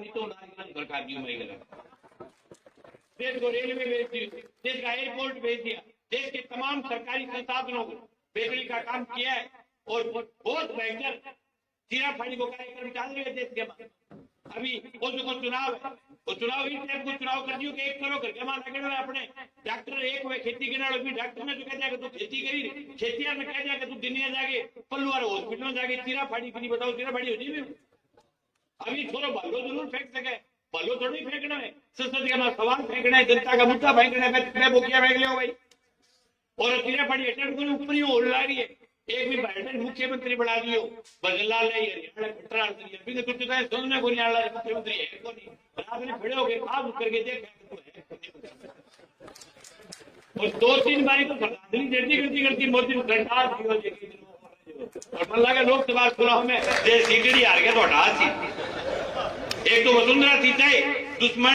तो सरकार की देश को रेलवे भेज दी, देश का एयरपोर्ट भेज दिया, देश के तमाम सरकारी संसाधनों को बेचने का काम किया है और बहुत भयंकर चीरा फाड़ी को कार्यक्रम चल रहे देश के बाद। अभी वो जो चुनाव है वो चुनाव इस टाइप को चुनाव कर दियो कि एक करो करके माना अपने डॉक्टर एक हुए खेती के नाल भी डॉक्टर ने जो कह जाएगा तू खेती करी खेतिया ने कह जाएगा तू दिनिया जाके पल्लुआर हॉस्पिटल में जाके चीरा फाड़ी फिरी बताओ चीरा फाड़ी हो जाए। अभी थोड़ा भालो जरूर फेंक सके, भालो थोड़ी फेंकना है, संसद के नाम सवाल फेंकना है, जनता का मुद्दा फेंकना है, मैं बोकिया फेंक लिया भाई। और चीरा फाड़ी अटेंड करो ऊपर ही होने लगी है। एक भी बाइडेन मुख्यमंत्री बना दियो बदलाल है हरियाणा खतरा अभी तो कुछ है सुनने को नहीं आ रहा मुख्यमंत्री है को नहीं रात में खड़े हो गए काम करके देख और 2-3 बारी तो श्रद्धांजलि देती करती मोदी सरकार और मन लगा लोकसभा चुनाव में सीकड़ी हार गया तो हटा सी। एक तो वसुंधरा थी चाहे दुश्मन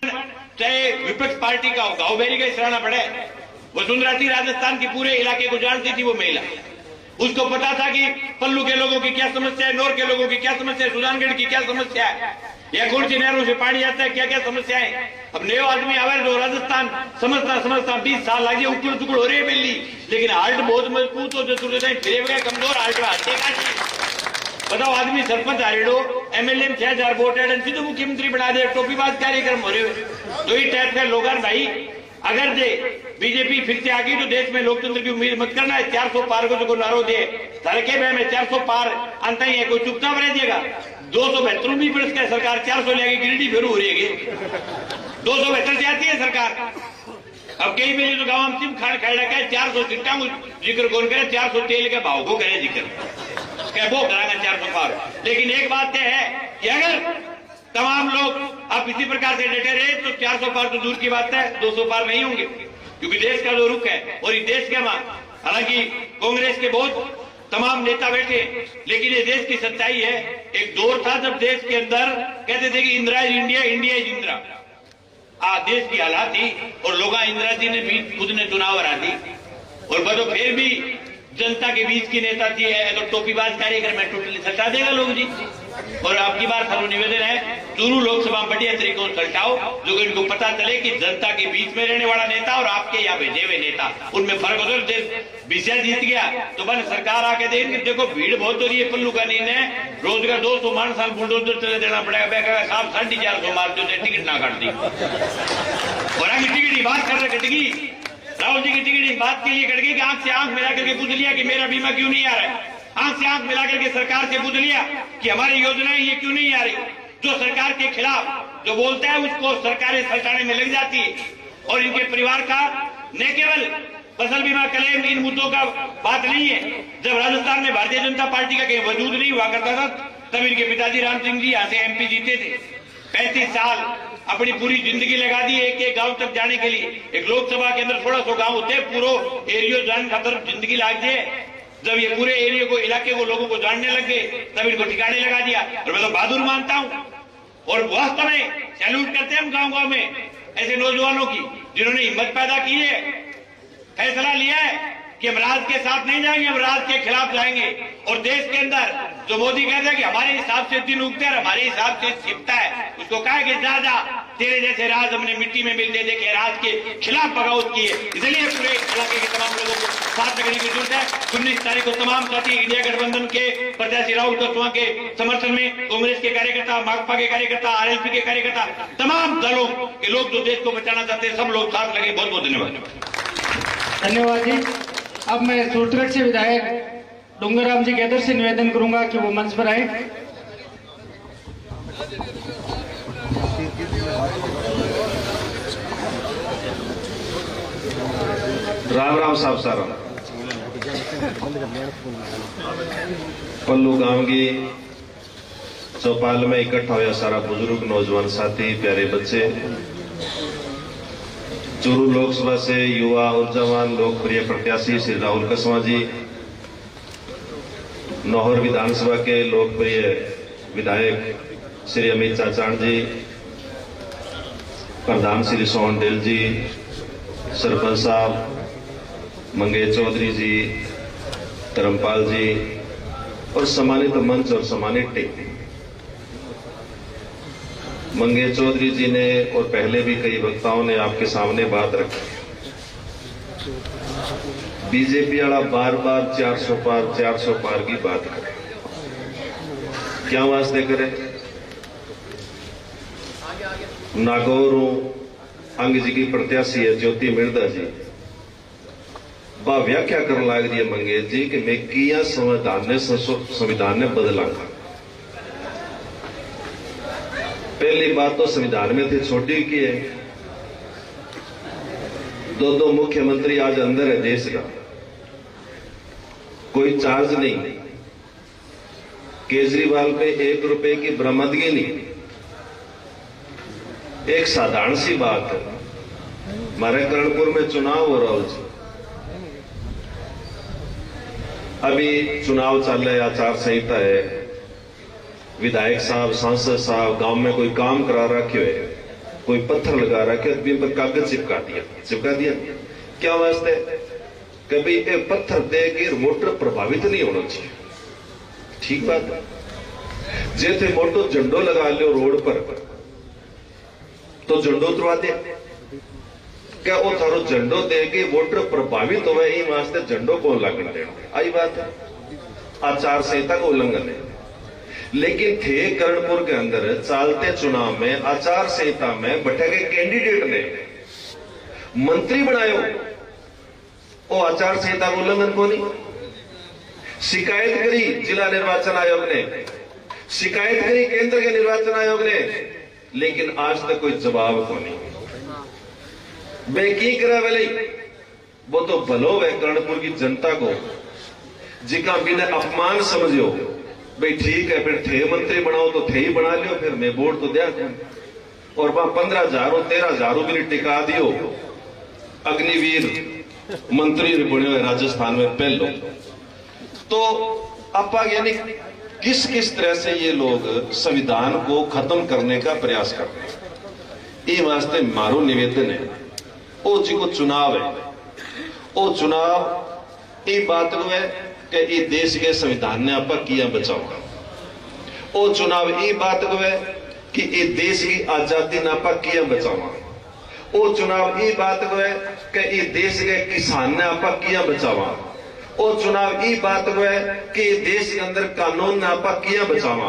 चाहे विपक्ष पार्टी का गाँव बेरी का सराहना पड़े। वसुंधरा थी राजस्थान की पूरे इलाके को जानती थी वो महिला, उसको पता था कि पल्लू के लोगों की क्या समस्या है, नौर के लोगों की क्या समस्या है, सुजानगढ़ की क्या समस्या है, या कुर्सी नहरों से पानी आता है, क्या क्या समस्या है। अब नयो आदमी आवे जो राजस्थान समझता 20 साल लगे उकड़ चुकड़ हो रही है बिल्ली, लेकिन हार्ट बहुत मजबूत हो जो फिरे हुए कमजोर हार्ट हटेगा। बताओ आदमी सरपंच हारेडो एमएलए में 6000 वोट है सीधे मुख्यमंत्री बना दे, टोपीबाज कार्यक्रम हो रहे तो ही टाइप का लोग भाई। अगर दे बीजेपी फिर से आ गई तो देश में लोकतंत्र की उम्मीद मत करना है। 400 पार को जो नारो दे तरके में 400 पार अंत ही है, कोई चुपचाप रह जाएगा। 272 भी बरस का सरकार 400 ले आगे गिरडी फिर हो रही है 272 से आती है सरकार। अब कई मेरे तो गाँव में सिम खाड़ खड़ा है 400 चिट्टा जिक्र कौन करे, 400 तेल के भाव को करे जिक्र क्या वो कराएगा 400 पार। लेकिन एक बात है कि अगर तमाम लोग अब इसी प्रकार से डटे रहे तो 400 पार तो दूर की बात है 200 पार नहीं होंगे, क्योंकि देश का जो रुख है और इस देश के हालांकि कांग्रेस के बहुत तमाम नेता बैठे, लेकिन ये देश की सच्चाई है। एक दौर था जब देश के अंदर कहते थे कि Indira is India, India is Indira. देश की हालात थी और लोग इंदिरा जी ने भी खुद ने चुनाव हरा दी और बदो फिर भी जनता के बीच की नेता थी है तो टोपीबाज कार्यक्रम में टोटली सटा देगा लोग जी। और आपकी बार सारू निवेदन है चूरू लोकसभा बढ़िया तरीकों से सल्टाओ जो इनको पता चले कि जनता के बीच में रहने वाला नेता और आपके यहाँ भेजे हुए नेता उनमें फर्क होता है। विषय जीत गया तो बन सरकार आके देंगे देखो भीड़ बहुत हो रही है पल्लू का नींद है, रोज का 200 मान साल बुलडोजर चले देना पड़ेगा साहब 450 मार दो टिकट ना काट दी और आगे टिकट की बात कर रहे कटेगी राहुल जी की टिकट इस बात के लिए कट गई कि आंख से आंख मिला करके पूछ लिया कि मेरा बीमा क्यों नहीं आ रहा है, आंख से आंख मिला करके सरकार से पूछ लिया कि हमारी योजनाएं ये क्यों नहीं आ रही। जो सरकार के खिलाफ जो बोलता है उसको सरकारें सल्टाने में लग जाती है और इनके परिवार का न केवल फसल बीमा क्लेम इन मुद्दों का बात नहीं है। जब राजस्थान में भारतीय जनता पार्टी का कहीं वजूद नहीं हुआ करता था तब इनके पिताजी राम सिंह जी यहाँ से एमपी जीते थे। 35 साल अपनी पूरी जिंदगी लगा दी एक गांव तक जाने के लिए। एक लोकसभा के अंदर 1600 गांव होते पूरा एरिया जानने खातर जिंदगी लाग जाए। जब ये पूरे एरिया को इलाके को लोगों को जानने लग गए तब इनको ठिकाने लगा दिया और मैं तो बहादुर मानता हूं और वास्तव में सैल्यूट करते हैं हम गांव में ऐसे नौजवानों की जिन्होंने हिम्मत पैदा की है, फैसला लिया है कि हम राज के साथ नहीं जाएंगे, हम राज के खिलाफ जाएंगे। और देश के अंदर जो मोदी कहता है कि हमारे हिसाब से दिन उगता है हमारे हिसाब से छिपता है, उसको कहा कि जा तेरे जैसे राज हमने मिट्टी में मिलते देखे, राज के खिलाफ बगावत की है। इसलिए पूरे इलाके के तमाम लोगों को साथ रखने की जरूरत है। 19 तारीख को तमाम साथी इंडिया गठबंधन के प्रत्याशी राहुल तत्वा के समर्थन में कांग्रेस के कार्यकर्ता, माकपा के कार्यकर्ता, आरएलपी के कार्यकर्ता, तमाम दलों के लोग जो देश को बचाना चाहते हैं सब लोग साथ लगे। बहुत बहुत धन्यवाद। धन्यवाद जी। अब मैं सूत्रक से विधायक डूंगरराम जी गैदर से निवेदन करूंगा कि वो मंच पर आए। राम राम साहब सारा पल्लू गांव की चौपाल में इकट्ठा हुआ सारा बुजुर्ग नौजवान साथी प्यारे बच्चे, चूरू लोकसभा से युवा ऊर्जावान लोकप्रिय प्रत्याशी श्री राहुल कसवा जी, नौहर विधानसभा के लोकप्रिय विधायक श्री अमित चाचाण जी, प्रधान श्री सोहन डेल जी, सरपंच साहब मंगेश चौधरी जी, धर्मपाल जी और सम्मानित मंच और सम्मानित टीम, मंगे चौधरी जी ने और पहले भी कई वक्ताओं ने आपके सामने बात रखी। बीजेपी वाला बार बार 400 पार की बात करे, क्या वास्ते करे? नागौर अंग जी की प्रत्याशी है ज्योति मिर्दा जी, बा व्याख्या करने लग रही है मंगेश जी कि मैं किया संविधान ने बदलांगा। पहली बात तो संविधान में थे छोटी की है, दो मुख्यमंत्री आज अंदर है देश का, कोई चार्ज नहीं, केजरीवाल पे 1 रुपए की बरामदगी नहीं। एक साधारण सी बात है, हमारे कर्णपुर में चुनाव हो रहा है, अभी चुनाव चल रहा है, आचार संहिता है, विधायक साहब सांसद साहब गांव में कोई काम करा रखे हुए, कोई पत्थर लगा रखे पर कागज चिपका दिया क्या वास्ते? कभी ये पत्थर देकर वोटर प्रभावित नहीं होना चाहिए, ठीक बात है। जैसे मोटो झंडो लगा लो रोड पर तो झंडो उतरवा दे, क्या वो थारो झंडो दे के वोटर प्रभावित हो ये वास्ते झंडो कौन लागण देना? आई बात है, आचार संहिता का उल्लंघन है। लेकिन थे कर्णपुर के अंदर चालते चुनाव में आचार संहिता में बैठे गए कैंडिडेट ने मंत्री बनायो, वो आचार संहिता का उल्लंघन को नहीं। शिकायत करी जिला निर्वाचन आयोग ने, शिकायत करी केंद्र के निर्वाचन आयोग ने, लेकिन आज तक कोई जवाब को नहीं। वे की करा वाले वो तो भलो है कर्णपुर की जनता को, जिका बिना अपमान समझो भाई ठीक है, फिर थे मंत्री बनाओ तो थे ही बना लियो, फिर मैं वोट तो दिया और वहां 15,000 13,000 भी टिका दियो। अग्निवीर मंत्री बने हुए राजस्थान में पहलो तो आपा यानी किस किस तरह से ये लोग संविधान को खत्म करने का प्रयास करते हैं। ये वास्ते मारो निवेदन है, ओ जी को चुनाव है, ओ चुनाव ये बात को है कि ये देश के संविधान ने आपा किया बचाओ। ओ चुनाव ये बात को है कि ये देश की आजादी ने आपा किया बचाओ। ओ चुनाव ये बात को है कि ये देश के किसान ने आपा किया बचावा। ओ चुनाव ये बात को है कि ये देश के अंदर कानून ने आपा किया बचावा।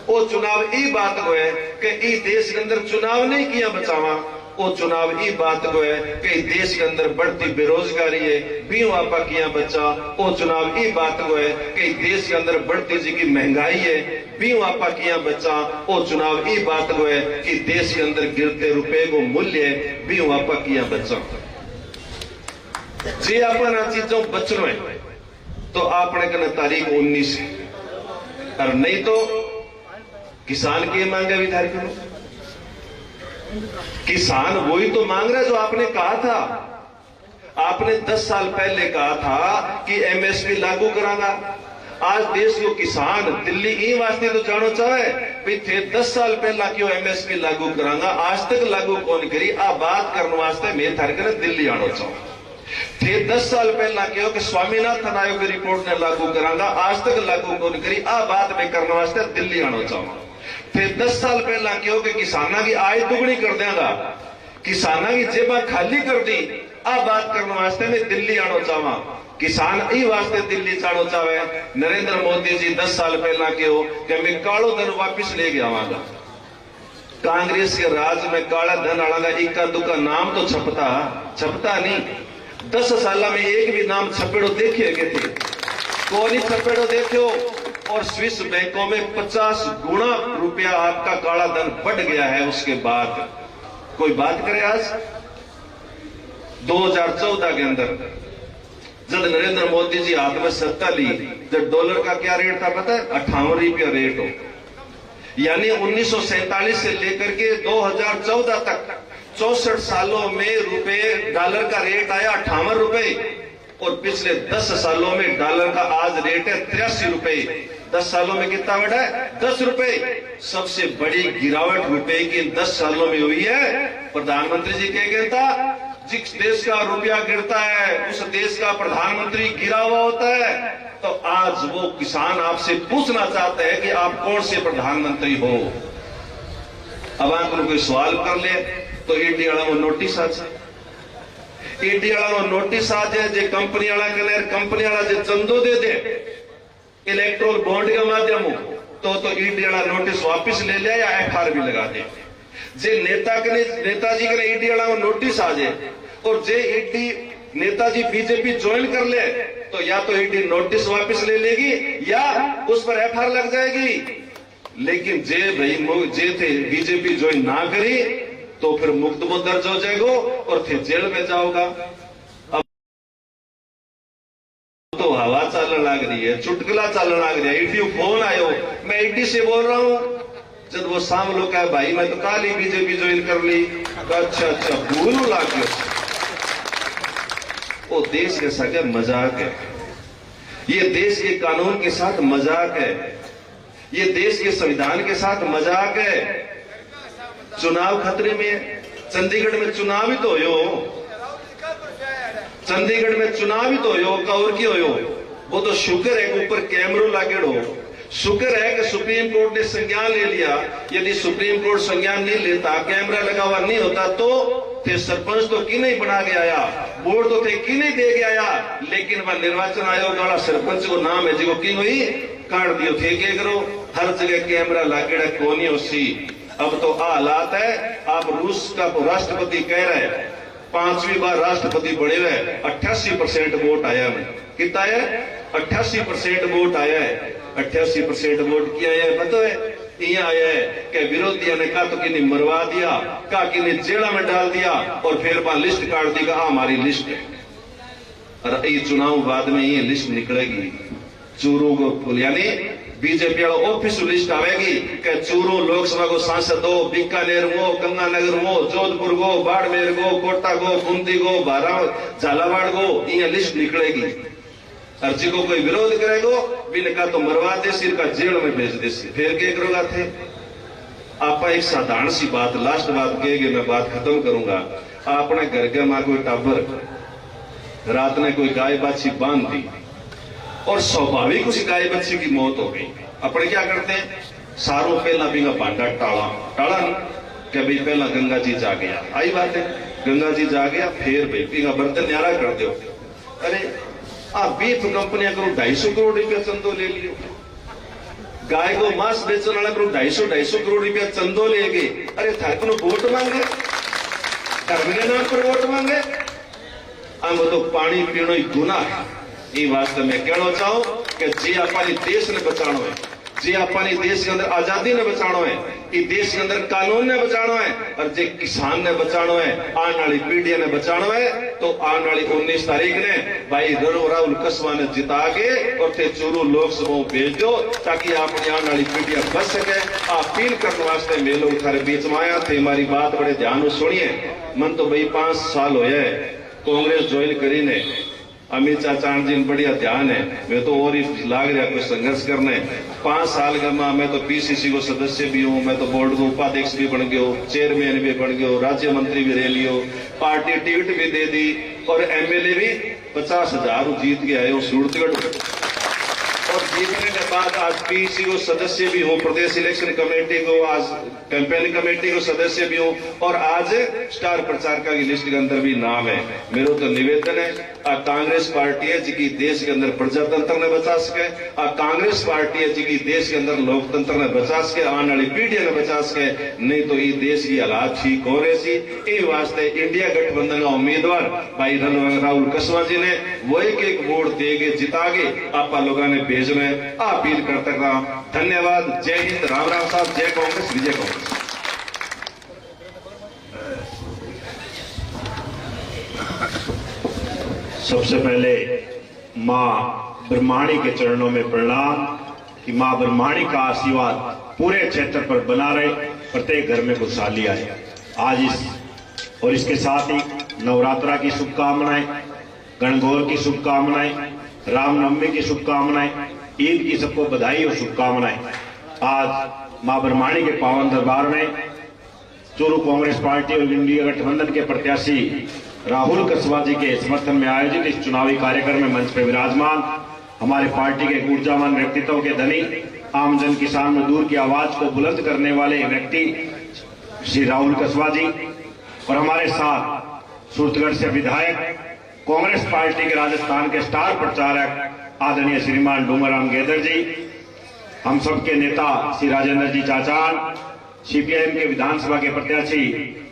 ओ चुनाव ये बात को है कि ये देश के अंदर चुनाव नहीं किया बचावा। वो चुनाव ये बात को है कि देश के अंदर बढ़ती बेरोजगारी है भी आपा किया बच्चा। वो चुनाव ये बात को है कि देश के अंदर बढ़ती जी की महंगाई है भी आपा किया बच्चा। वो चुनाव ये बात को है कि देश के अंदर गिरते रुपए को मूल्य है भी आपा किया बच्चा। जी अपन आ चीजों बचनो है तो आपने कहना तारीख 19 और नहीं तो किसान की मांगे विधायक करो। किसान वही तो मांग रहा है जो आपने कहा था। आपने 10 साल पहले कहा था कि एमएसपी लागू कराना। आज देश को किसान दिल्ली ई वास्ते तो जानो चाहे भाई थे 10 साल पहला क्यों एमएसपी लागू करांगा, आज तक लागू कौन करी। आ बात करने वास्ते मैं थारे कने दिल्ली आनो चाहूं। थे 10 साल पहला क्यों कि स्वामीनाथन आयोग की रिपोर्ट ने लागू करांगा, आज तक लागू कौन करी। आ बात मैं करने वास्ते दिल्ली आनो चाहूं। फिर 10 साल पहला क्यों कि किसाना की आय दुगनी कर देगा, किसाना की जेबा खाली कर दी। आ बात करने वास्ते मैं दिल्ली आनो चाहवा। किसान ई वास्ते दिल्ली जानो चाहे। नरेंद्र मोदी जी 10 साल पहला क्यों कि मैं कालो धन वापिस ले गया वहां। कांग्रेस के राज में काला धन आना इक्का दुक्का नाम तो छपता नहीं। 10 साल में एक भी नाम छपेड़ो देखे गए थे, कौन ही छपेड़ो देखो। और स्विस बैंकों में 50 गुना रुपया आपका काला धन बढ़ गया है। उसके बाद कोई बात करे आज 2014 के अंदर जब नरेंद्र मोदी जी हाथ में सत्ता ली, जब डॉलर का क्या रेट था पता है? 58 रुपया रेट हो। यानी 1947 से लेकर के 2014 तक 64 सालों में डॉलर का रेट आया 58 रुपए। और पिछले 10 सालों में डॉलर का आज रेट है 83 रुपए। 10 सालों में कितना बढ़ा है? 10 रुपए। सबसे बड़ी गिरावट रुपए की 10 सालों में हुई है। प्रधानमंत्री जी क्या कहता? जिस देश का रुपया गिरता है उस देश का प्रधानमंत्री गिरा हुआ होता है। तो आज वो किसान आपसे पूछना चाहते हैं कि आप कौन से प्रधानमंत्री हो। अब आपको कोई सवाल कर ले तो ईडी वाला वो नोटिस आ जाए, ईडी वाला वो नोटिस आ जाए जे कंपनी वाला कने कंपनी वाला जे चंदो दे दे इलेक्ट्रोल बॉन्ड के माध्यम तो ईडी वाला नोटिस वापस ले ले या एफआईआर भी लगा दे। जे नेताजी के ईडी वाला वो नोटिस आ जाए और जे ईडी नेताजी बीजेपी ज्वाइन कर ले तो या तो ईडी नोटिस वापस ले लेगी या उस पर एफआईआर लग जाएगी। लेकिन जे भाई जे थे बीजेपी ज्वाइन ना करी तो फिर मुकदमा दर्ज हो जाएगा और फिर जेल में जाओगा। अब तो हवा चलने लग रही है, चुटकुला चलने लग रहा है। ईडी फोन आयो, मैं ईडी से बोल रहा हूं। जब वो सामने लोग कहा भाई मैं तो कल ही बीजेपी ज्वाइन कर ली, अच्छा भूल लग गया। वो देश के साथ मजाक है, ये देश के कानून के साथ मजाक है, ये देश के संविधान के साथ मजाक है। चुनाव खतरे में, चंडीगढ़ में चुनाव ही तो हो, चंडीगढ़ में चुनाव ही तो हो, कौर की हो। वो तो शुक्र है ऊपर कैमरो लागेड़ हो, शुक्र है कि सुप्रीम कोर्ट ने संज्ञान ले लिया। यदि सुप्रीम कोर्ट संज्ञान नहीं लेता, कैमरा लगा हुआ नहीं होता तो थे सरपंच तो की नहीं बना के आया, वोट तो थे की नहीं दे के आया। लेकिन वह निर्वाचन आयोग वाला सरपंच को नाम है जो की हुई काट दियो थे के करो, हर जगह कैमरा लागेड़ा कोनी होसी। अब तो हालात है, आप रूस का राष्ट्रपति कह रहे हैं 5वीं बार राष्ट्रपति बने हुए, 88% वोट आया है। कितना है? 88% वोट आया है। 88% वोट किया है पता है यहाँ आया है कि विरोधियों ने कहा तो किन्हीं मरवा दिया, कहा किन्हीं जेल में डाल दिया और फिर वहां लिस्ट काट दी, कहा हमारी लिस्ट है। और ये चुनाव बाद में ये लिस्ट निकलेगी चूरू को, यानी बीजेपी वाला ऑफिस लिस्ट आवेगी कि चूरू लोकसभा को सांसद हो, बीकानेर हो, गंगानगर हो, जोधपुर हो, बाड़मेर हो, कोटा हो, बूंदी हो, बारा झालावाड़ हो, ये लिस्ट निकलेगी। और जी को कोई विरोध करेगो बिन का तो मरवा दे, सिर का जेल में भेज दे। फिर क्या करोगा थे आप? एक साधारण सी बात, लास्ट बात कहेगी, मैं बात खत्म करूंगा। आपने घर के मां कोई टाबर रात ने कोई गाय बाछी बांध दी और स्वाभाविक उसी गाय बच्ची की मौत हो गई। अपने क्या करते हैं? सारों पहला बिंगा भांडा टाला कि भाई पहला गंगा जी जा गया, आई बात है, गंगा जी जा गया, फिर भाई बिंगा बर्तन न्यारा कर दो। अरे आप बीफ कंपनियां करो 250 करोड़ रुपया चंदो ले लियो, गाय को मांस बेचने वाला करो 250 करोड़ रुपया चंदो ले गए। अरे थारे को वोट मांगे, धर्म के नाम पर वोट मांगे। हम तो पानी पीनो ही गुनाह है। ये वास्ते मैं कहना चाहूं कि जे अपनी देश ने बचाना है, जे अपनी देश के अंदर आजादी ने बचाना है, ये देश के अंदर कानून ने बचाना है और जे किसान ने बचाना है, आने वाली पीढ़ियां ने बचाना है। तो आने वाली 19 तारीख ने भाई राहुल कस्बा ने जिता के और थे चूरू लोकसभा भेज दो ताकि अपनी आने वाली पीढ़ियां बच सके। अपील करने वास्ते मेलो थारे बीच में आया थे, हमारी बात बड़े ध्यान से सुनिए। मन तो भाई 5 साल हो है कांग्रेस ज्वाइन करी ने, अमित चाचा जी बढ़िया ध्यान है, मैं तो और ही लाग रहा कुछ संघर्ष करने। 5 साल का मैं तो पीसीसी को सदस्य भी हूँ, मैं तो बोर्ड को उपाध्यक्ष भी बन गयो, चेयरमैन भी बन गयो, राज्य मंत्री भी रह लियो, पार्टी टिकट भी दे दी और एमएलए भी 50,000 जीत के आए सूरतगढ़। और जीतने के बाद आज पीसी को सदस्य भी हूँ, प्रदेश इलेक्शन कमेटी को, आज कैंपेन कमेटी को सदस्य भी हूँ और आज स्टार प्रचारक की लिस्ट के अंदर भी नाम है। मेरा तो निवेदन है, कांग्रेस पार्टी है जिसकी देश के अंदर प्रजातंत्र ने बचा सके, कांग्रेस पार्टी है जिसकी देश के अंदर लोकतंत्र ने बचा सके, आने वाली पीढ़ी ने बचा सके। नहीं तो ये देश की हालात ठीक हो रही सी। इस वास्ते इंडिया गठबंधन का उम्मीदवार भाई राहुल कस्बा जी ने वो एक वोट देगे जिता के आप लोगों ने भेजना है। अपील करता रहा। धन्यवाद। जय हिंद, राम राम साहब, जय कांग्रेस, विजय कांग्रेस। सबसे पहले मां ब्रह्माणी के चरणों में प्रणाम कि मां ब्रह्माणी का आशीर्वाद पूरे क्षेत्र पर बना रहे, प्रत्येक घर में खुशहाली आए। आज इस और इसके साथ ही नवरात्रा की शुभकामनाएं, गणगौर की शुभकामनाएं, रामनवमी की शुभकामनाएं, ईद की सबको बधाई और शुभकामनाएं। आज मां ब्रह्माणी के पावन दरबार में चूरू कांग्रेस पार्टी और इंडिया गठबंधन के प्रत्याशी राहुल कस्बा जी के समर्थन में आयोजित इस चुनावी कार्यक्रम में मंच पर विराजमान हमारे पार्टी के ऊर्जावान व्यक्तित्व के धनी, आमजन किसान मजदूर की आवाज को बुलंद करने वाले व्यक्ति श्री राहुल कसवा जी और हमारे साथ सूरतगढ़ से विधायक कांग्रेस पार्टी के राजस्थान के स्टार प्रचारक आदरणीय श्रीमान डूंगराम गेदर जी, हम सबके नेता श्री राजेंद्र जी चाचान, सीपीआईएम के विधानसभा के प्रत्याशी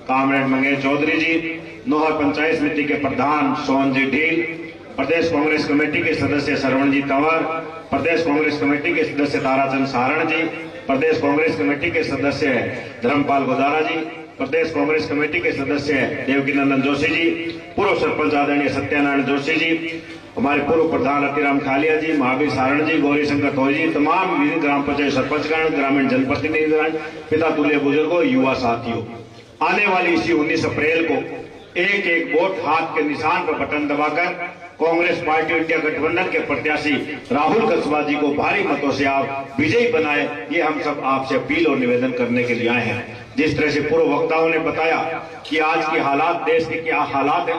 कामरेड मंगेश चौधरी जी, नोहर पंचायत समिति के प्रधान सोहन जी ढील, प्रदेश कांग्रेस कमेटी के सदस्य सरवण जी तंवर, प्रदेश कांग्रेस कमेटी के सदस्य ताराचंद सारण जी, प्रदेश कांग्रेस कमेटी के सदस्य धर्मपाल गोदारा जी, प्रदेश कांग्रेस कमेटी के सदस्य देवकी नंदन जोशी जी, पूर्व सरपंच आदरणीय सत्यानारायण जोशी जी, हमारे पूर्व प्रधान अतिराम खालिया जी, महावीर सारण जी, गौरी शंकर थोई जी, तमाम विभिन्न ग्राम पंचायत सरपंचगण, ग्रामीण जनप्रतिनिधिगण, पिता तुल्य बुजुर्गों, युवा साथियों, आने वाली इसी 19 अप्रैल को एक एक वोट हाथ के निशान पर बटन दबाकर कांग्रेस पार्टी इंडिया गठबंधन के प्रत्याशी राहुल कसवा जी को भारी मतों से आप विजयी बनाए, ये हम सब आपसे अपील और निवेदन करने के लिए आए हैं। जिस तरह से पूर्व वक्ताओं ने बताया कि आज के हालात, देश के क्या हालात है,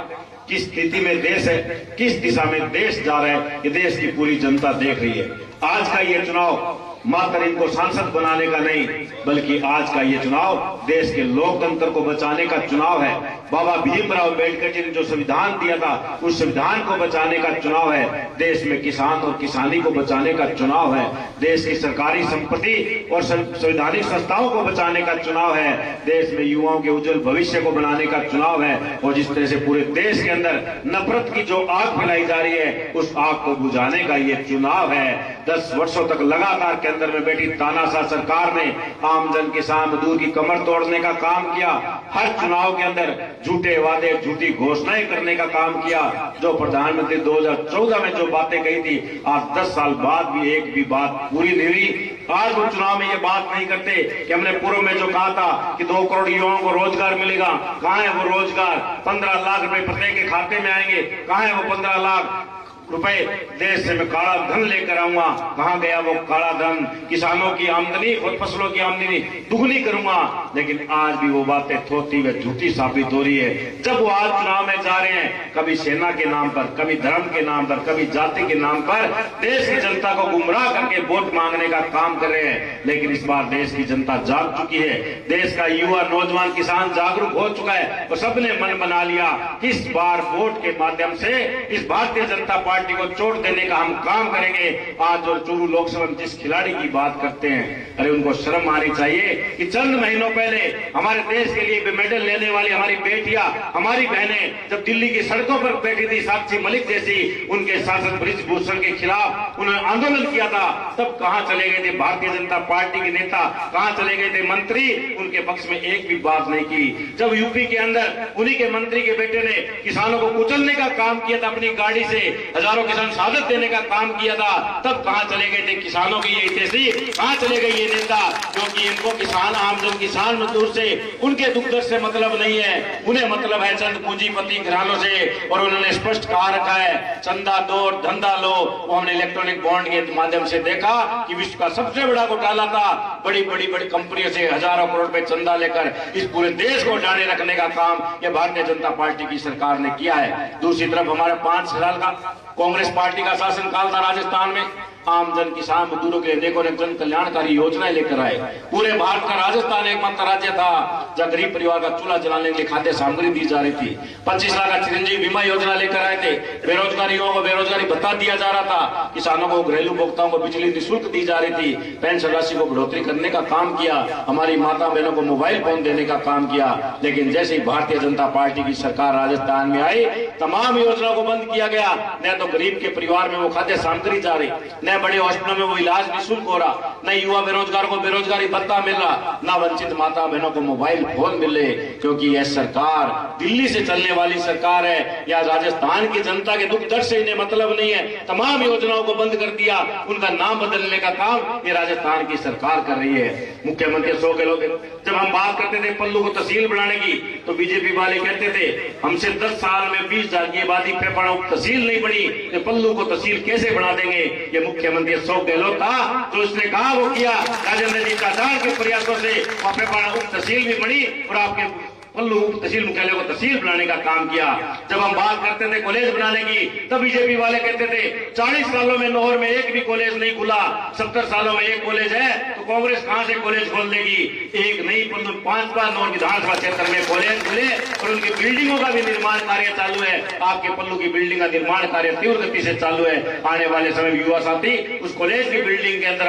किस स्थिति में देश है, किस दिशा में देश जा रहा है, ये देश की पूरी जनता देख रही है। आज का ये चुनाव मात्र इनको सांसद बनाने का नहीं, बल्कि आज का ये चुनाव देश के लोकतंत्र को बचाने का चुनाव है। बाबा भीमराव अम्बेडकर जी ने जो संविधान दिया था, उस संविधान को बचाने का चुनाव है। देश में किसान और किसानी को बचाने का चुनाव है। देश की सरकारी संपत्ति और संवैधानिक संस्थाओं को बचाने का चुनाव है। देश में युवाओं के उज्जवल भविष्य को बनाने का चुनाव है। और जिस तरह से पूरे देश के अंदर नफरत की जो आग फैलाई जा रही है, उस आग को बुझाने का ये चुनाव है। 10 वर्षों तक लगातार केंद्र में बैठी तानाशाह सरकार ने आमजन किसान मजदूर की कमर तोड़ने का काम किया। हर चुनाव के अंदर झूठे वादे, झूठी घोषणाएं करने का काम किया। जो प्रधानमंत्री 2014 में जो बातें कही थी, आज 10 साल बाद भी एक भी बात पूरी नहीं हुई। आज वो चुनाव में ये बात नहीं करते कि हमने पूर्व में जो कहा था कि 2 करोड़ युवाओं को रोजगार मिलेगा, कहां है वो रोजगार? 15 लाख रुपए प्रत्येक के खाते में आएंगे, कहां है वो 15 लाख रुपए? देश से मैं काला धन लेकर आऊंगा, कहां गया वो काला धन? किसानों की आमदनी, खुद फसलों की आमदनी दुगनी करूंगा। लेकिन आज भी वो बातें थोती व झूठी साबित हो रही है। जब वो आज चुनाव में जा रहे हैं, कभी सेना के नाम पर, कभी धर्म के नाम पर, कभी जाति के नाम पर देश की जनता को गुमराह करके वोट मांगने का काम कर रहे हैं। लेकिन इस बार देश की जनता जाग चुकी है। देश का युवा, नौजवान, किसान जागरूक हो चुका है और सबने मन बना लिया कि इस बार वोट के माध्यम से इस भारतीय जनता पार्टी को चोट देने का हम काम करेंगे। आज जो चूरू लोकसभा में जिस खिलाड़ी की बात करते हैं, अरे उनको शर्म आनी चाहिए कि चंद महीनों पहले हमारे देश के लिए मेडल लेने वाली हमारी बेटियां, हमारी बहनें जब दिल्ली की सड़कों पर बैठी थी, साक्षी मलिक जैसी, उनके सांसद ब्रिजभूषण के खिलाफ उन्होंने आंदोलन किया था, तब कहां चले गए थे भारतीय जनता पार्टी के नेता? कहां चले गए थे मंत्री? उनके पक्ष में एक भी बात नहीं की। जब यूपी के अंदर उन्हीं के मंत्री के बेटे ने किसानों को कुचलने का काम किया था, अपनी गाड़ी से हजारों किसान शहादत देने का काम किया था, तब कहां चले गए थे किसानों के ये हितैषी? कहां चले गए ये नेता? क्योंकि इनको किसान, आमजन किसान मजदूर से, उनके दुख दर्द से मतलब नहीं है। उन्हें मतलब है चंद पूंजीपति घरानों से। और उन्होंने स्पष्ट कहा रखा है, चंदा दो और धंधा लो। वो हमने इलेक्ट्रॉनिक बॉन्ड के माध्यम से देखा कि विश्व का सबसे बड़ा घोटाला था। बड़ी कंपनियों से हजारों करोड़ रुपए चंदा लेकर इस पूरे देश को डाले रखने का काम ये भारतीय जनता पार्टी की सरकार ने किया है। दूसरी तरफ हमारे 5 साल का कांग्रेस पार्टी का शासनकाल था राजस्थान में। आमजन किसान मजदूरों के अनेकों जन कल्याणकारी योजनाएं लेकर आए। पूरे भारत का राजस्थान एकमात्र राज्य था जहां गरीब परिवार का चूल्हा जलाने के लिए खाद्य सामग्री दी जा रही थी। 25 लाख का चिरंजीवी बीमा योजना लेकर आए थे। बेरोजगारियों को बेरोजगारी भत्ता दिया जा रहा था। किसानों को, घरेलू उपभोक्ताओं को बिजली निःशुल्क दी जा रही थी। पेंशन राशि को बढ़ोतरी करने का काम किया। हमारी माता बहनों को मोबाइल फोन देने का काम किया। लेकिन जैसे ही भारतीय जनता पार्टी की सरकार राजस्थान में आई, तमाम योजनाओं को बंद किया गया। न तो गरीब के परिवार में वो खाद्य सामग्री जा रही, न बड़े हॉस्पिटलों में वो इलाज निःशुल्क हो रहा, न युवा बेरोजगार को बेरोजगारी भत्ता मिल रहा, न वंचित माता बहनों को मोबाइल फोन मिल रहे। क्योंकि यह सरकार दिल्ली से चलने वाली सरकार है। या राजस्थान की जनता के दुख दर्द से इन्हें मतलब नहीं है। तमाम योजनाओं को बंद कर दिया, उनका नाम बदलने का काम ये राजस्थान की सरकार कर रही है। मुख्यमंत्री अशोक गहलोत, जब हम बात करते थे पल्लू को तहसील बनाने की, तो बीजेपी वाले कहते थे हमसे 10 साल में 20,000 की आबादी पे तहसील नहीं बनी, तो पल्लू को तहसील कैसे बना देंगे? ये मुख्यमंत्री अशोक गहलोत था जो उसने कहा वो किया। राजेंद्र जी चाचान के प्रयासों से वहां पे तहसील भी बनी और आपके पल्लू तहसील मुख्यालय को तहसील बनाने का काम किया। जब हम बात करते थे कॉलेज बनाने की, तब बीजेपी वाले कहते थे 40 सालों में नौहर में एक भी कॉलेज नहीं खुला, 70 सालों में एक कॉलेज है। तो तो कांग्रेस कहां से कॉलेज खोल देगी? एक नहीं परंतु 5 नौ विधानसभा क्षेत्र में कॉलेज खुले और उनकी बिल्डिंगों का भी निर्माण कार्य चालू है। आपके पल्लू की बिल्डिंग का निर्माण कार्य तीव्र गति से चालू है। आने वाले समय में युवा साथी उस कॉलेज की बिल्डिंग के अंदर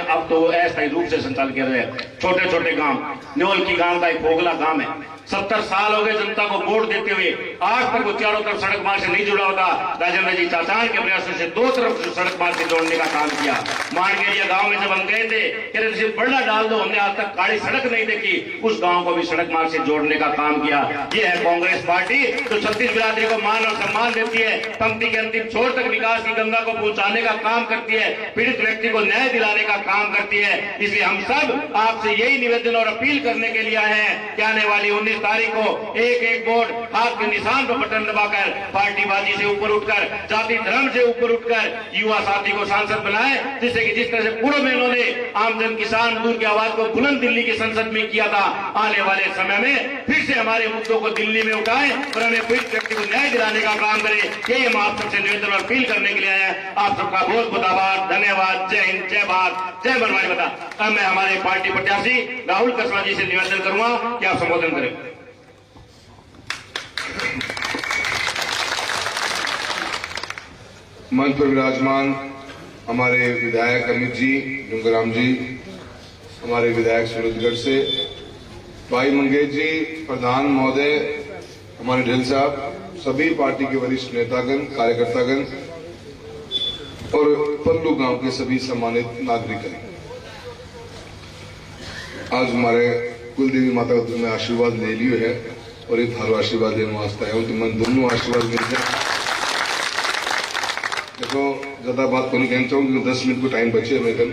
अब तो अस्थायी रूप से संचालित किया जाए। छोटे छोटे गांव, न्योल की गांव का एक पोगला गांव है, 70 साल हो गए जनता को वोट देते हुए, आज तक वो चारों तरफ सड़क मार्ग से नहीं जुड़ा होता। राजेंद्र जी चाचान के प्रयासों से 2 तरफ सड़क मार्ग से जोड़ने का काम किया। मानगेरिया गांव में जब हम गए थे, कह रहे बड़ा डाल दो, हमने आज तक काली सड़क नहीं देखी, उस गांव को भी सड़क मार्ग से जोड़ने का काम किया। ये है कांग्रेस पार्टी जो छत्तीस बिरादरी को मान और सम्मान देती है, पंक्ति के अंतिम छोर तक विकास की गंगा को पहुंचाने का काम करती है, पीड़ित व्यक्ति को न्याय दिलाने का काम करती है। इसलिए हम सब आपसे यही निवेदन और अपील करने के लिए आए हैं कि आने वाली 19 तारीख को एक एक वोट हाथ के निशान पर बटन दबाकर पार्टीबाजी से ऊपर उठकर, जाति धर्म से ऊपर उठकर युवा साथी को सांसद बनाए, जिससे कि जिस तरह से पूर्व में इन्होंने आमजन किसान मजदूर की आवाज को बुलंद दिल्ली की संसद में किया था, आने वाले समय में फिर से हमारे मुद्दों को दिल्ली में उठाएं और हमें पीड़ित व्यक्ति को न्याय दिलाने का काम करें। यही हम आप सबसे निवेदन और अपील करने के लिए आए हैं। आप सबका बहुत बहुत आभार, धन्यवाद। जय हिंद, जय भारत, जय बनवारी बता। अब मैं हमारे पार्टी प्रत्याशी राहुल कसवा जी से निवेदन करूंगा कि आप संबोधन करें। मंच पर विराजमान हमारे विधायक अमित जी, डूंगराम जी, हमारे विधायक सूरजगढ़ से भाई मंगेश जी, प्रधान महोदय, हमारे ढिल साहब, सभी पार्टी के वरिष्ठ नेतागण, कार्यकर्तागण और पल्लू गांव के सभी सम्मानित नागरिकगण, आज हमारे कुलदेवी माता का तुमने आशीर्वाद ले लियो है और ये थारो आशीर्वाद लेने वास्ते आया हूं, तो मन दोनों आशीर्वाद मिल जाए। देखो ज्यादा बात को नहीं कहना चाहूंगी, 10 मिनट को टाइम बचे मेरे कल।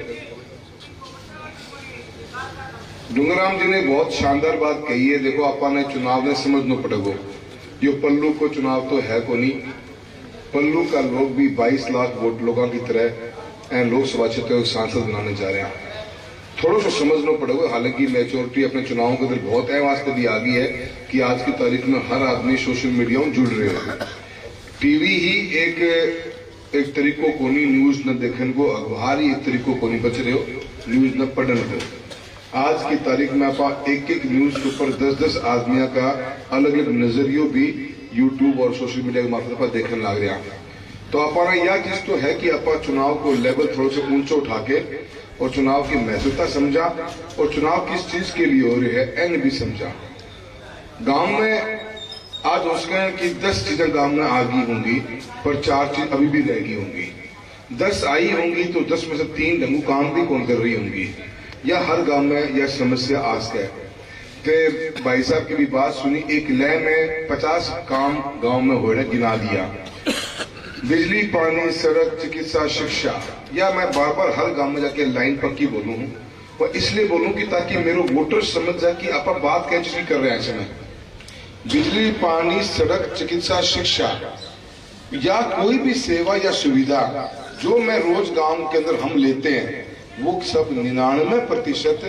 डूंगराम जी ने बहुत शानदार बात कही है। देखो आपने चुनाव ने समझना पड़ेगा, यो पल्लू को चुनाव तो है को नहीं, पल्लू का लोग भी 22 लाख वोट लोगों की तरह लोकसभा क्षेत्र को सांसद बनाने जा रहे हैं। थोड़ा सा समझना पड़ेगा। हालांकि मेच्योरिटी अपने चुनावों के अंदर बहुत है, वास्ते भी आ गई है कि आज की तारीख में हर आदमी सोशल मीडिया में जुड़ रहे हो। टीवी ही एक तरीकों को नहीं, न्यूज न देखने को, अखबार ही एक तरीकों को नहीं बच रहे हो, न्यूज न पढ़ने को। आज की तारीख में आप एक एक न्यूज के ऊपर 10-10 आदमियों का अलग अलग नजरियो भी यूट्यूब और सोशल मीडिया के माध्यम पर देखने लग रहा है। तो अपना यह चीज तो है कि आप चुनाव को लेवल थोड़ा सा ऊंचा उठा के और चुनाव की महत्वता समझा और चुनाव किस चीज के लिए हो रही है एन भी समझा। गांव में आज उसके कि 10 चीजें गांव में आ गई होंगी, पर 4 चीज अभी भी रह गई होंगी। 10 आई होंगी तो 10 में से 3 ढंगू काम भी कौन कर रही होंगी, या हर गांव में यह समस्या आज है। फिर भाई साहब की भी बात सुनी, एक लय में 50 काम गांव में हो रहे गिना दिया। बिजली, पानी, सड़क, चिकित्सा, शिक्षा, या मैं बार बार हर गांव में जाके लाइन पक्की बोलूं हूं, और इसलिए बोलूं कि ताकि मेरे वोटर समझ जाए कि आप बात क्या चीज कर रहे हैं। ऐसे में बिजली, पानी, सड़क, चिकित्सा, शिक्षा या कोई भी सेवा या सुविधा जो मैं रोज गांव के अंदर हम लेते हैं, वो सब 99%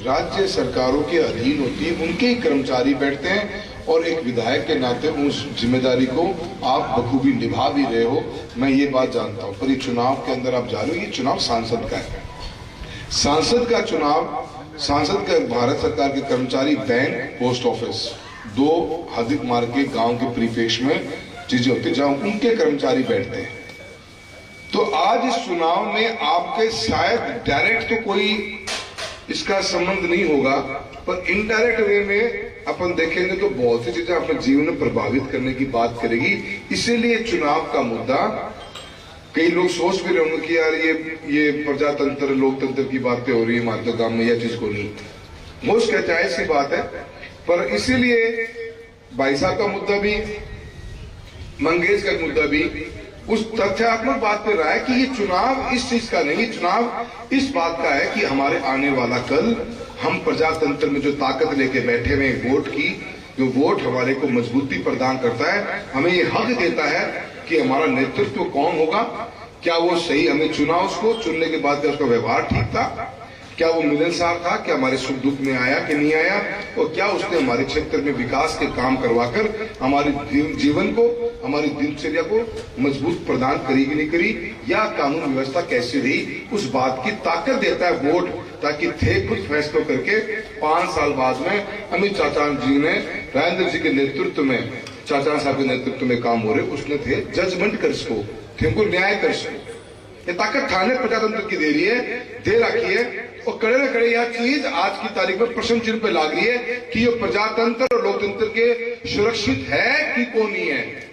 राज्य सरकारों के अधीन होती है, उनके ही कर्मचारी बैठते हैं। और एक विधायक के नाते उस जिम्मेदारी को आप बखूबी निभा भी रहे हो, मैं ये बात जानता हूं। पर ये चुनाव के अंदर आप जा रहे हो, ये चुनाव सांसद का है। सांसद का चुनाव, सांसद का भारत सरकार के कर्मचारी बैंक, पोस्ट ऑफिस, 2 अधिक मार्ग के गांव के परिपेक्ष में चीजें होती है जहां उनके कर्मचारी बैठते हैं। तो आज इस चुनाव में आपके शायद डायरेक्ट तो कोई इसका संबंध नहीं होगा, पर इनडायरेक्ट वे में अपन देखेंगे तो बहुत सी चीजें अपने जीवन में प्रभावित करने की बात करेगी। इसीलिए चुनाव का मुद्दा, कई लोग सोच भी रहे होंगे कि यार ये प्रजातंत्र, लोकतंत्र की बातें हो रही है हमारे तो गांव में, यह चीज को नहीं, मुझ क्या जायज सी बात है। पर इसीलिए भाई साहब का मुद्दा भी, मंगेश का मुद्दा भी उस तथ्यात्मक बात पे रहा है कि ये चुनाव इस चीज का नहीं, चुनाव इस बात का है कि हमारे आने वाला कल हम प्रजातंत्र में जो ताकत लेके बैठे हुए वोट की, जो वोट हमारे को मजबूती प्रदान करता है, हमें ये हक देता है कि हमारा नेतृत्व कौन होगा, क्या वो सही, हमें चुना, उसको चुनने के बाद उसका व्यवहार ठीक था, क्या वो मिलनसार था, क्या हमारे सुख दुख में आया कि नहीं आया, और क्या उसने हमारे क्षेत्र में विकास के काम करवाकर हमारे जीवन को, हमारी दिनचर्या को मजबूत प्रदान करी कि नहीं करी, या कानून व्यवस्था कैसी रही, उस बात की ताकत देता है वोट। ताकि थे खुद फैसलों करके 5 साल बाद में अमित चाचा जी ने राजेंद्र जी के नेतृत्व में, चाचा साहब के नेतृत्व में काम हो रहे, उसने थे जजमेंट कर सको, थे उनको न्याय कर सको। ये ताकत थाने प्रजातंत्र की दे रही है, दे रखी है, और कड़े न कड़े यह चीज आज की तारीख में प्रश्न चिन्ह पे लाग रही है कि ये प्रजातंत्र और लोकतंत्र के सुरक्षित है कि कौन नहीं है।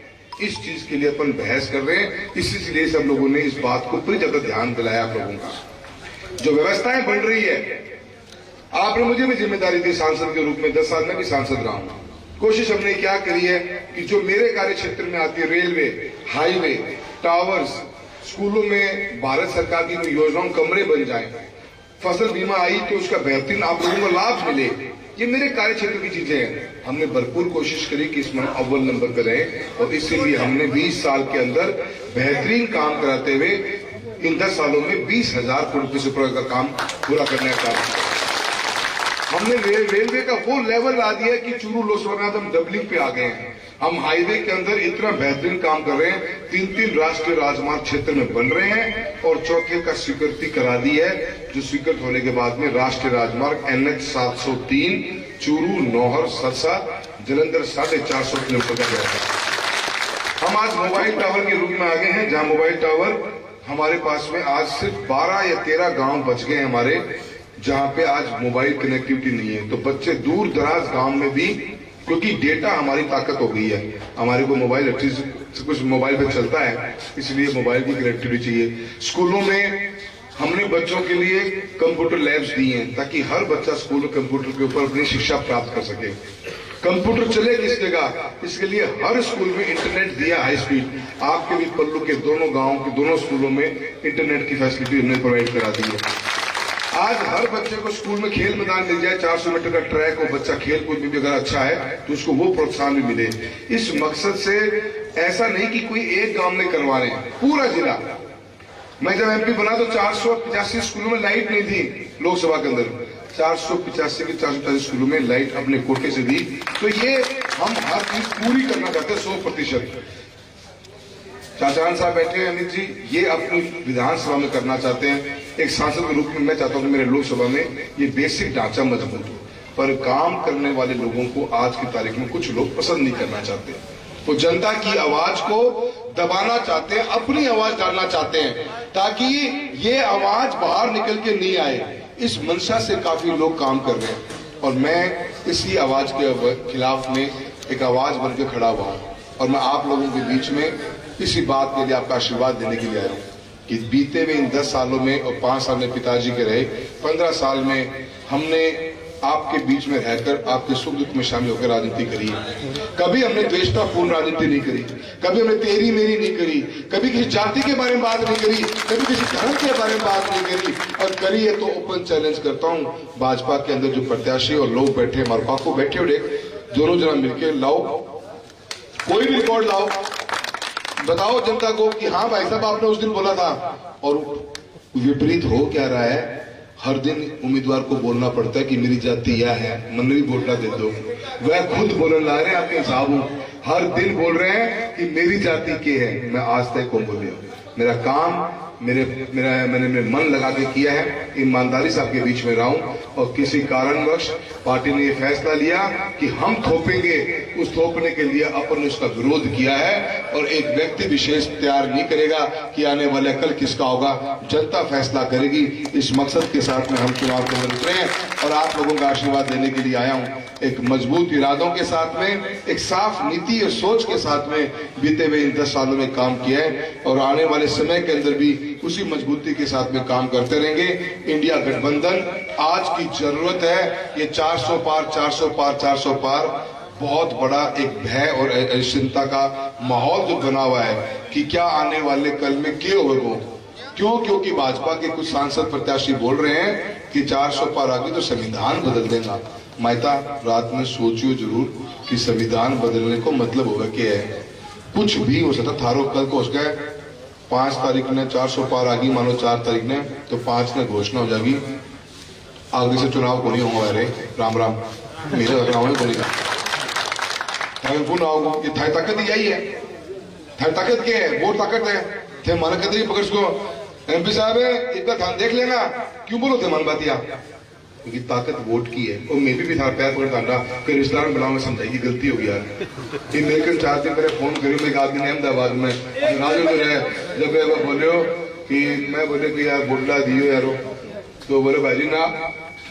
इस चीज के लिए अपन बहस कर रहे हैं, इसीलिए सब लोगों ने इस बात को पूरी ज्यादा ध्यान दिलाया आप लोगों का। जो व्यवस्थाएं बन रही है, आपने मुझे भी जिम्मेदारी दी सांसद के रूप में, 10 साल में भी सांसद रहा हूं। कोशिश हमने क्या करी है कि जो मेरे कार्य क्षेत्र में आती है, रेलवे, हाईवे, टावर्स, स्कूलों में भारत सरकार की योजनाओं कमरे बन जाए, फसल बीमा आई तो उसका बेहतरीन आप लोगों को लाभ मिले, ये मेरे कार्य क्षेत्र की चीजें हैं। हमने भरपूर कोशिश करी कि इसमें अव्वल नंबर पर रहे, और इसीलिए हमने 20 साल के अंदर बेहतरीन काम कराते हुए इन 10 सालों में 20,000 करोड़ रुपए से ऊपर का काम पूरा करने का काम किया। हमने रेलवे का वो लेवल ला दिया कि चूरू लोकसभा में हम डबलिंग पे आ गए हैं। हम हाईवे के अंदर इतना बेहतरीन काम कर रहे हैं, 3 राष्ट्रीय राजमार्ग क्षेत्र में बन रहे हैं, और चौथे का स्वीकृति करा दी है, जो स्वीकृत होने के बाद में राष्ट्रीय राजमार्ग NH 703 चूरू नौहर सरसा जलंधर 450 किलोमीटर का जाएगा। हम आज मोबाइल टावर के रूप में आ गए हैं, जहां मोबाइल टावर हमारे पास में आज सिर्फ 12 या 13 गांव बच गए हमारे, जहां पे आज मोबाइल कनेक्टिविटी नहीं है। तो बच्चे दूर दराज गांव में भी, क्योंकि डेटा हमारी ताकत हो गई है, हमारे को मोबाइल सब कुछ मोबाइल पे चलता है, इसलिए मोबाइल की कनेक्टिविटी चाहिए। स्कूलों में हमने बच्चों के लिए कंप्यूटर लैब्स दी हैं, ताकि हर बच्चा स्कूल में कंप्यूटर के ऊपर अपनी शिक्षा प्राप्त कर सके। कंप्यूटर चले किस जगह, इसके लिए हर स्कूल में इंटरनेट दिया हाई स्पीड। आपके भी पल्लू के दोनों गांव के दोनों स्कूलों में इंटरनेट की फैसिलिटी हमने प्रोवाइड करा दी है। आज हर बच्चे को स्कूल में खेल मैदान मिल जाए, 400 मीटर का ट्रैक हो, बच्चा खेल कूद में भी अगर अच्छा है तो उसको वो प्रोत्साहन भी मिले। इस मकसद से ऐसा नहीं कि कोई एक गांव में करवा रहे हैं, पूरा जिला। मैं जब MP बना तो 485 स्कूलों में लाइट नहीं थी, लोकसभा के अंदर 485 के 485 स्कूलों में लाइट अपने कोटे से दी। तो ये हम हर चीज पूरी करना चाहते हैं 100%। चाचान साहब बैठे हैं, अमित जी, ये अपनी विधानसभा में करना चाहते हैं। एक सांसद के रूप में मैं चाहता हूं कि मेरे लोकसभा में ये बेसिक ढांचा मजबूत हो, पर काम करने वाले लोगों को आज की तारीख में कुछ लोग पसंद नहीं करना चाहते। वो जनता की आवाज को दबाना चाहते हैं, अपनी आवाज डालना चाहते हैं, ताकि ये आवाज बाहर निकल के नहीं आए। इस मंशा से काफी लोग काम कर रहे हैं, और मैं इसी आवाज के खिलाफ में एक आवाज बनकर खड़ा हुआ हूं। और मैं आप लोगों के बीच में इसी बात के लिए आपका आशीर्वाद देने के लिए आया हूं कि बीते हुए इन 10 सालों में, और 5 साल में पिताजी के रहे, 15 साल में हमने आपके बीच में रहकर आपके सुख दुख में शामिल होकर राजनीति करी है। कभी हमने द्वेषतापूर्ण राजनीति नहीं करी, कभी हमने तेरी मेरी नहीं करी, कभी किसी जाति के बारे में बात नहीं करी, कभी किसी धर्म के बारे में बात नहीं करी, और करी है तो ओपन चैलेंज करता हूं। भाजपा के अंदर जो प्रत्याशी और लोग बैठे, हमारे पास को बैठे हुए दोनों जना मिलकर लाओ, कोई भी रिकॉर्ड लाओ, बताओ जनता को कि हाँ भाई साहब आपने उस दिन बोला था। और विपरीत हो क्या रहा है, हर दिन उम्मीदवार को बोलना पड़ता है कि मेरी जाति यह है, मन भी वोटा दे दो। वह खुद बोलने ला रहे हैं, आपके साहब हर दिन बोल रहे हैं कि मेरी जाति के है। मैं आज तक को बोलिए, मेरा काम मैंने मन लगा के किया है, ईमानदारी से आपके बीच में रहा हूं, और किसी कारणवश पार्टी ने यह फैसला लिया कि हम थोपेंगे, उस थोपने के लिए अपन ने उसका विरोध किया है। और एक व्यक्ति विशेष तैयार नहीं करेगा कि आने वाला कल किसका होगा, जनता फैसला करेगी। इस मकसद के साथ में हम चुनाव को उतरे हैं, और आप लोगों का आशीर्वाद देने के लिए आया हूं। एक मजबूत इरादों के साथ में, एक साफ नीति और सोच के साथ में बीते हुए इन 10 सालों में काम किया है, और आने वाले समय के अंदर भी उसी मजबूती के साथ में काम करते रहेंगे। इंडिया गठबंधन आज की जरूरत है। ये 400 पार 400 पार 400 पार बहुत बड़ा एक भय और अनिश्चितता का माहौल जो बना हुआ है कि क्या आने वाले कल में क्या होगा। क्योंकि भाजपा के कुछ सांसद प्रत्याशी बोल रहे हैं कि 400 पार आगे तो संविधान बदल देगा। मायता रात में सोचियो जरूर कि संविधान बदलने को मतलब होगा क्या है। कुछ भी हो सकता, थारो कल को उसका 5 तारीख ने 400 पार आ गई, मानो 4 तारीख ने, तो 5 ने घोषणा हो जाएगी आगे से चुनाव को नहीं होगा। अरे राम राम, मेरे रखना को नहीं ये थाई ताकत ही यही है। थाई ताकत क्या है, वो ताकत है थे माना कदरी पकड़ सको एमपी साहब है इतना ध्यान देख लेना, क्यों बोलो थे मन बातिया, क्योंकि ताकत वोट की है। और मैं भी था पैर पकड़ डाला कि रिश्तेदार में बनाओ, समझाइए गलती होगी यार। ये लेकिन 4 दिन पहले फोन करी मैं एक आदमी ने अहमदाबाद में राजू में रहे, जब मैं बोले हो कि मैं बोले कि यार बोला दियो यारो, तो बोले भाई जी ना,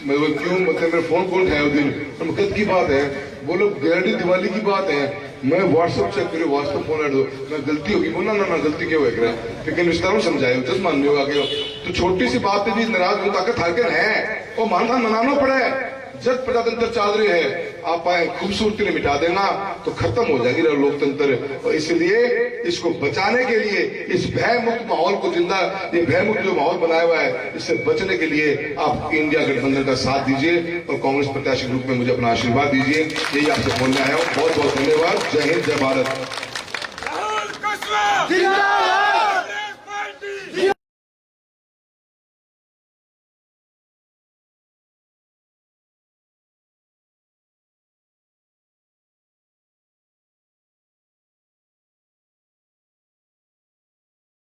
मैं बोले क्यों, मतलब मेरे फोन कौन उठाया उस दिन, कद की बात है, बोलो गारंटी दिवाली की बात है, मैं व्हाट्सएप चेक करी, व्हाट्सएप फोन ऐड दो, मैं गलती होगी, बोला ना गलती क्यों है, लेकिन रिश्तेदारों समझाए जस मान लो आगे, तो छोटी सी बात पे भी नाराज हो, ताकत हारकर है और मानता मनाना पड़ा है। जब प्रजातंत्र चल रहे हैं, आप आए खूबसूरती ने मिटा देना तो खत्म हो जाएगी लोकतंत्र। और इसलिए इसको बचाने के लिए, इस भय मुक्त माहौल को जिंदा, ये भय मुक्त जो माहौल बनाया हुआ है, इससे बचने के लिए आप इंडिया गठबंधन का साथ दीजिए और कांग्रेस प्रत्याशी के रूप में मुझे अपना आशीर्वाद दीजिए। यही आपसे बोलने आया हूँ। बहुत बहुत धन्यवाद। जय हिंद, जय भारत।